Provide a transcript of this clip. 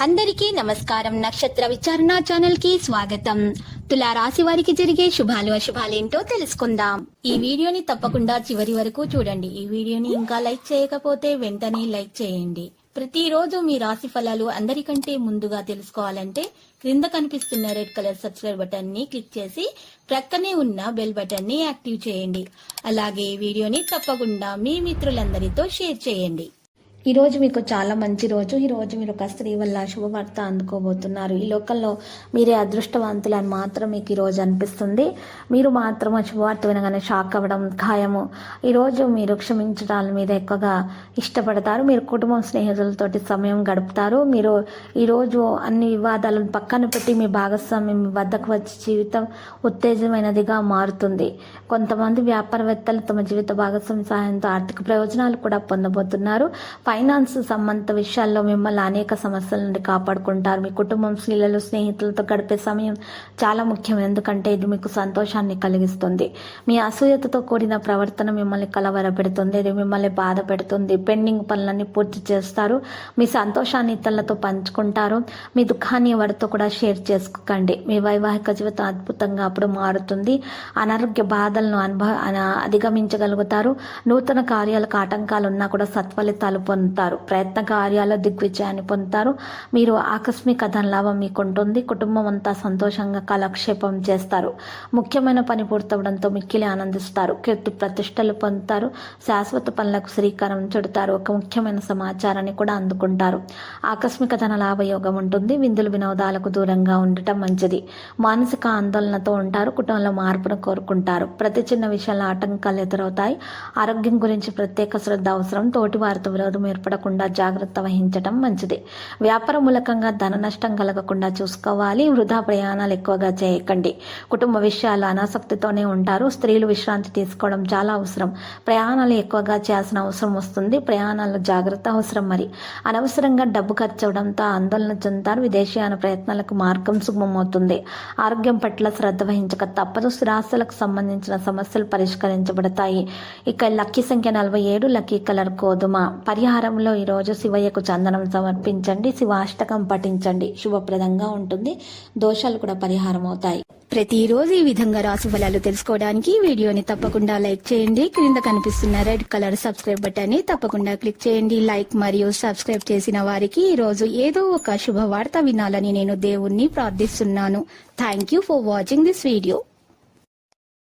అందరికీ నమస్కారం. నక్షత్ర విచారణ ఛానల్ కి స్వాగతం. తులా రాశి వారికి జరిగే శుభాలు అశుభాలేంటో తెలుసుకుందాం. ఈ వీడియోని తప్పకుండా చివరి వరకు చూడండి. ఈ వీడియోని ఇంకా లైక్ చేయకపోతే వెంటనే లైక్ చేయండి. ప్రతిరోజు మీ రాశి ఫలాలు అందరికంటే ముందుగా తెలుసుకోవాలంటే క్రింద కనిపిస్తున్న రెడ్ కలర్ సబ్స్క్రైబ్ బటన్ ని క్లిక్ చేసి ప్రక్కనే ఉన్న బెల్ బటన్ ని యాక్టివ్ చేయండి. అలాగే ఈ వీడియోని తప్పకుండా మీ మిత్రులందరితో షేర్ చేయండి. ఈ రోజు మీకు చాలా మంచి రోజు. ఈ రోజు మీరు ఒక స్త్రీ వల్ల శుభవార్త అందుకోబోతున్నారు. ఈ లోకంలో మీరే అదృష్టవంతులని మాత్రం మీకు ఈ రోజు అనిపిస్తుంది. మీరు మాత్రం శుభవార్త వినగానే షాక్ అవ్వడం ఖాయము. ఈరోజు మీరు క్షమించడాల మీద ఎక్కువగా ఇష్టపడతారు. మీరు కుటుంబం స్నేహితులతోటి సమయం గడుపుతారు. మీరు ఈరోజు అన్ని వివాదాలను పక్కన పెట్టి మీ భాగస్వామ్యం మీ వద్దకు వచ్చి జీవితం ఉత్తేజమైనదిగా మారుతుంది. కొంతమంది వ్యాపారవేత్తలు తమ జీవిత భాగస్వామి సహాయంతో ఆర్థిక ప్రయోజనాలు కూడా పొందబోతున్నారు. ఫైనాన్స్ సంబంధిత విషయాల్లో మిమ్మల్ని అనేక సమస్యల నుండి కాపాడుకుంటారు. మీ కుటుంబం స్త్రీలలో స్నేహితులతో గడిపే సమయం చాలా ముఖ్యం, ఎందుకంటే ఇది మీకు సంతోషాన్ని కలిగిస్తుంది. మీ అసూయతతో కూడిన ప్రవర్తన మిమ్మల్ని కలవరపెడుతుంది, ఇది మిమ్మల్ని బాధ పెడుతుంది. పెండింగ్ పనులన్నీ పూర్తి చేస్తారు. మీ సంతోషాన్ని ఇతరులతో పంచుకుంటారు. మీ దుఃఖాన్ని ఎవరితో కూడా షేర్ చేసుకోకండి. మీ వైవాహిక జీవితం అద్భుతంగా అప్పుడు మారుతుంది. అనారోగ్య బాధలను అధిగమించగలుగుతారు. నూతన కార్యాలకు ఆటంకాలు ఉన్నా కూడా సత్ఫలితాలు పొందుతారు. ప్రయత్న కార్యాల దిగ్విజయాన్ని పొందుతారు. మీరు ఆకస్మిక ధనలాభం మీకు ఉంటుంది. కుటుంబం అంతా సంతోషంగా కాలక్షేపం చేస్తారు. ముఖ్యమైన పని పూర్తవడంతో మిక్కిలి ఆనందిస్తారు. కీర్తి ప్రతిష్టలు పొందుతారు. శాశ్వత పనులకు శ్రీకారం చుడతారు. ఒక ముఖ్యమైన సమాచారాన్ని కూడా అందుకుంటారు. ఆకస్మిక ధనలాభ యోగం ఉంటుంది. విందులు వినోదాలకు దూరంగా ఉండటం మంచిది. మానసిక ఆందోళనతో ఉంటారు. కుటుంబంలో మార్పును కోరుకుంటారు. ప్రతి చిన్న విషయాల్లో ఆటంకాలు ఎదురవుతాయి. ఆరోగ్యం గురించి ప్రత్యేక శ్రద్ధ అవసరం. తోటి వారితో విరోధం ఏర్పడకుండా జాగ్రత్త వహించడం మంచిది. వ్యాపార మూలకంగా ధన నష్టం కలగకుండా చూసుకోవాలి. వృధా ప్రయాణాలు ఎక్కువగా చేయకండి. కుటుంబ విషయాలు అనాసక్తితోనే ఉంటారు. స్త్రీలు విశ్రాంతి తీసుకోవడం చాలా అవసరం. ప్రయాణాలు ఎక్కువగా చేయాల్సిన అవసరం వస్తుంది. ప్రయాణాలు జాగ్రత్త అవసరం. మరి అనవసరంగా డబ్బు ఖర్చు అవడంతో ఆందోళన చెందుతారు. విదేశీయాన ప్రయత్నాలకు మార్గం సుగమమవుతుంది. ఆరోగ్యం పట్ల శ్రద్ధ వహించక తప్పదు. స్థిరాస్తులకు సంబంధించిన సమస్యలు పరిష్కరించబడతాయి. ఇక లక్కీ సంఖ్య 47, లక్కీ కలర్ గోధుమ. పరిహారంలో ఈరోజు శివయ్యకు చందనం సమర్పించండి. శివాష్టకం పఠించండి. శుభప్రదంగా ఉంటుంది. దోషాలు కూడా పరిహారం అవుతాయి. ప్రతిరోజు ఈ విధంగా రాశి ఫలాలు తెలుసుకోవడానికి వీడియోని తప్పకుండా లైక్ చేయండి. క్రింద కనిపిస్తున్న రెడ్ కలర్ సబ్స్క్రైబ్ బటన్ ని తప్పకుండా క్లిక్ చేయండి. లైక్ మరియు సబ్స్క్రైబ్ చేసిన వారికి ఈ రోజు ఏదో ఒక శుభవార్త వినాలని నేను దేవుణ్ణి ప్రార్థిస్తున్నాను. Thank you for watching this video.